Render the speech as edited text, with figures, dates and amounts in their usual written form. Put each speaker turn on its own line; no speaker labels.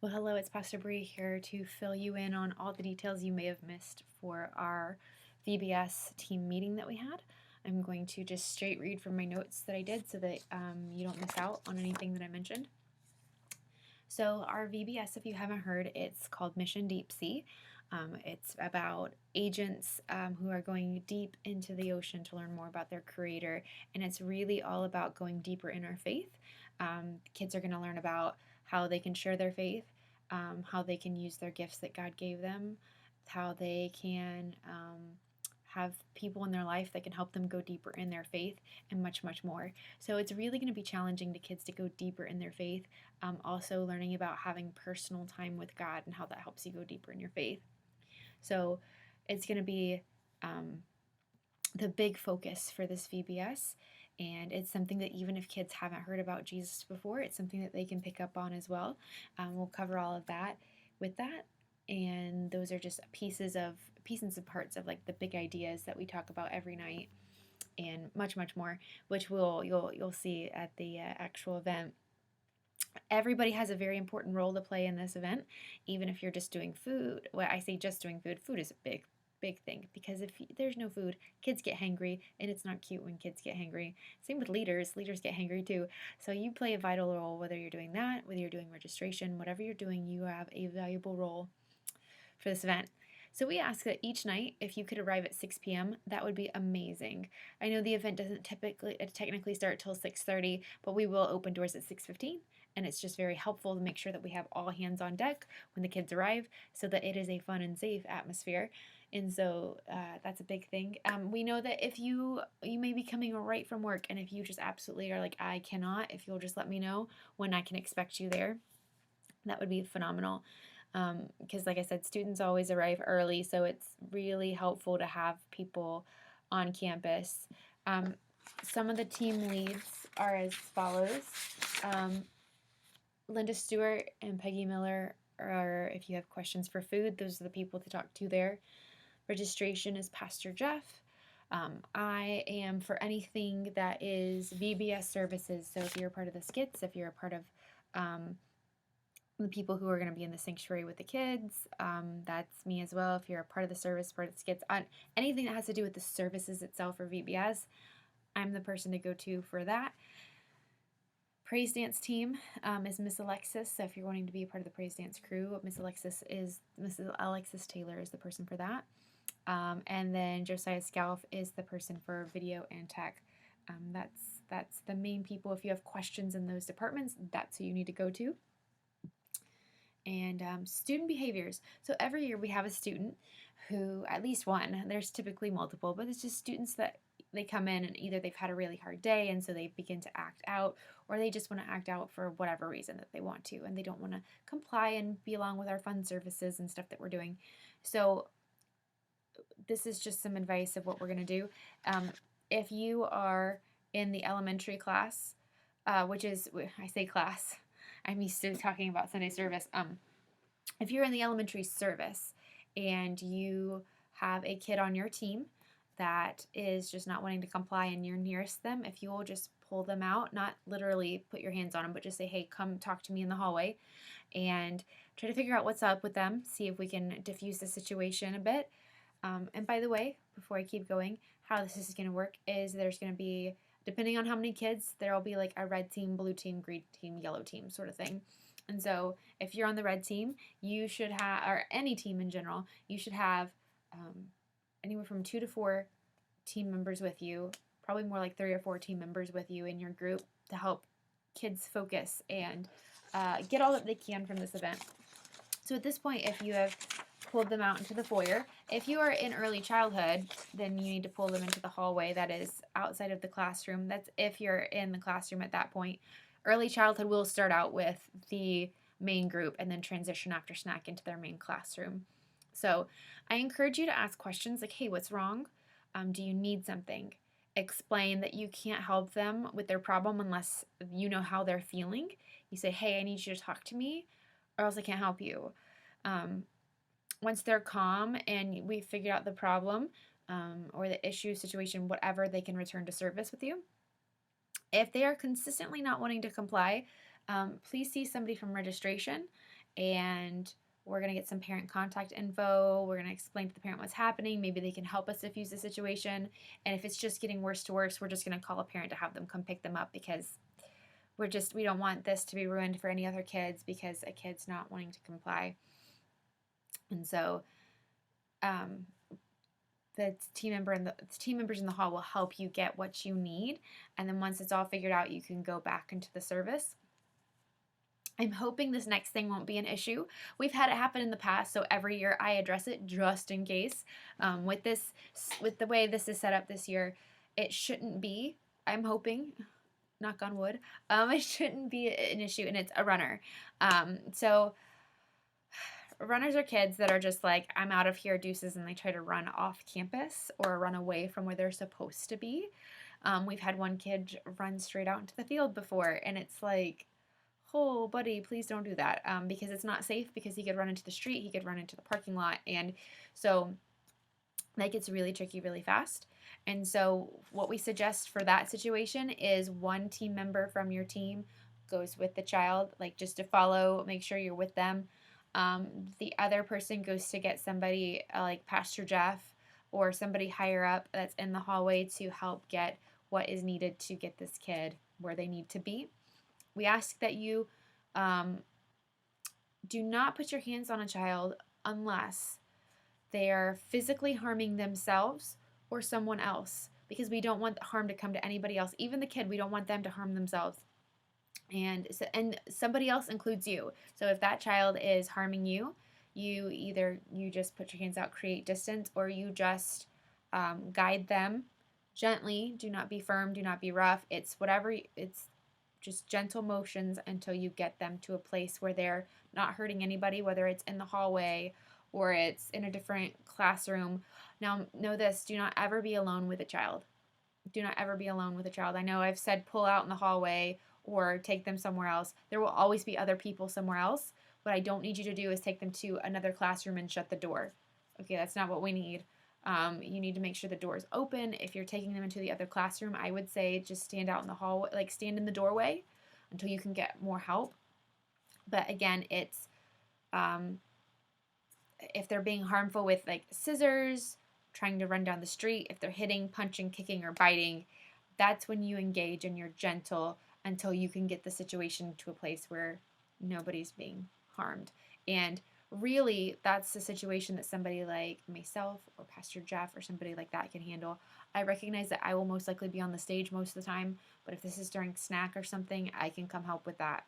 Well, hello, it's Pastor Bree here to fill you in on all the details you may have missed for our VBS team meeting that we had. I'm going to just straight read from my notes that I did so that you don't miss out on anything that I mentioned. So, our VBS, if you haven't heard, it's called Mission Deep Sea. It's about agents who are going deep into the ocean to learn more about their creator, and it's really all about going deeper in our faith. Kids are going to learn about how they can share their faith, how they can use their gifts that God gave them, how they can have people in their life that can help them go deeper in their faith, and much, much more. So it's really going to be challenging to kids to go deeper in their faith. Also, learning about having personal time with God and how that helps you go deeper in your faith. So it's going to be the big focus for this VBS. And it's something that even if kids haven't heard about Jesus before, it's something that they can pick up on as well. We'll cover all of that with that. And those are just pieces and parts of like the big ideas that we talk about every night, and much, much more, which you'll see at the actual event. Everybody has a very important role to play in this event, even if you're just doing food. Well, I say just doing food. Food is a big thing, because if there's no food, kids get hangry, and it's not cute when kids get hangry. Same with leaders. Leaders get hangry too. So you play a vital role, whether you're doing that, whether you're doing registration, whatever you're doing, you have a valuable role for this event. So we ask that each night, if you could arrive at 6 p.m., that would be amazing. I know the event doesn't technically start till 6:30, but we will open doors at 6:15, and it's just very helpful to make sure that we have all hands on deck when the kids arrive, so that it is a fun and safe atmosphere. And so that's a big thing. We know that if you may be coming right from work, and if you just absolutely are like, I cannot, if you'll just let me know when I can expect you there, that would be phenomenal. Because like I said, students always arrive early, so it's really helpful to have people on campus. Some of the team leads are as follows. Linda Stewart and Peggy Miller are, if you have questions for food, those are the people to talk to there. Registration is Pastor Jeff. I am for anything that is VBS services. So if you're a part of the skits, if you're a part of the people who are going to be in the sanctuary with the kids, that's me as well. If you're a part of the service, part of the skits, on anything that has to do with the services itself or VBS, I'm the person to go to for that. Praise dance team is Miss Alexis. So if you're wanting to be a part of the praise dance crew, Mrs. Alexis Taylor is the person for that. And then Josiah Scalf is the person for video and tech. That's the main people. If you have questions in those departments, that's who you need to go to. And student behaviors. So every year we have a student who, at least one, there's typically multiple, but it's just students that they come in and either they've had a really hard day and so they begin to act out, or they just want to act out for whatever reason that they want to, and they don't want to comply and be along with our fun services and stuff that we're doing. So this is just some advice of what we're going to do. If you are in the elementary class, which is, I say class, I'm used to talking about Sunday service. If you're in the elementary service and you have a kid on your team that is just not wanting to comply and you're nearest them, if you will just pull them out, not literally put your hands on them, but just say, hey, come talk to me in the hallway, and try to figure out what's up with them, see if we can diffuse the situation a bit. And by the way, before I keep going, how this is going to work is there's going to be, depending on how many kids, there will be like a red team, blue team, green team, yellow team sort of thing. And so if you're on the red team, you should have, or any team in general, you should have anywhere from 2 to 4 team members with you, probably more like 3 or 4 team members with you in your group to help kids focus and get all that they can from this event. So at this point, if you have pulled them out into the foyer, if you are in early childhood, then you need to pull them into the hallway that is outside of the classroom. That's if you're in the classroom at that point. Early childhood will start out with the main group and then transition after snack into their main classroom. So I encourage you to ask questions like, hey, what's wrong? Do you need something? Explain that you can't help them with their problem unless you know how they're feeling. You say, hey, I need you to talk to me or else I can't help you. Once they're calm and we figured out the problem or the issue, situation, whatever, they can return to service with you. If they are consistently not wanting to comply, please see somebody from registration and we're going to get some parent contact info. We're going to explain to the parent what's happening. Maybe they can help us diffuse the situation. And if it's just getting worse to worse, we're just going to call a parent to have them come pick them up, because we don't want this to be ruined for any other kids because a kid's not wanting to comply. And so the team members in the hall will help you get what you need. And then once it's all figured out, you can go back into the service. I'm hoping this next thing won't be an issue. We've had it happen in the past, so every year I address it just in case. With the way this is set up this year, it shouldn't be. I'm hoping, knock on wood, it shouldn't be an issue, and it's a runner. So runners are kids that are just like, I'm out of here, deuces, and they try to run off campus or run away from where they're supposed to be. We've had one kid run straight out into the field before, and it's like, oh, buddy, please don't do that, because it's not safe, because he could run into the street, he could run into the parking lot, and so that gets really tricky really fast. And so what we suggest for that situation is one team member from your team goes with the child, like just to follow, make sure you're with them. The other person goes to get somebody like Pastor Jeff or somebody higher up that's in the hallway to help get what is needed to get this kid where they need to be. We ask that you do not put your hands on a child unless they are physically harming themselves or someone else, because we don't want harm to come to anybody else. Even the kid, we don't want them to harm themselves. And somebody else includes you. So if that child is harming you, you just put your hands out, create distance, or you just guide them gently. Do not be firm. Do not be rough. It's just gentle motions until you get them to a place where they're not hurting anybody, whether it's in the hallway or it's in a different classroom. Now, know this, do not ever be alone with a child. Do not ever be alone with a child. I know I've said pull out in the hallway or take them somewhere else. There will always be other people somewhere else. What I don't need you to do is take them to another classroom and shut the door. Okay, that's not what we need. You need to make sure the door is open. If you're taking them into the other classroom, I would say just stand out in the hallway, like stand in the doorway until you can get more help. But again, it's if they're being harmful with like scissors, trying to run down the street, if they're hitting, punching, kicking, or biting, that's when you engage and you're gentle until you can get the situation to a place where nobody's being harmed. And really, that's the situation that somebody like myself or Pastor Jeff or somebody like that can handle. I recognize that I will most likely be on the stage most of the time, but if this is during snack or something, I can come help with that.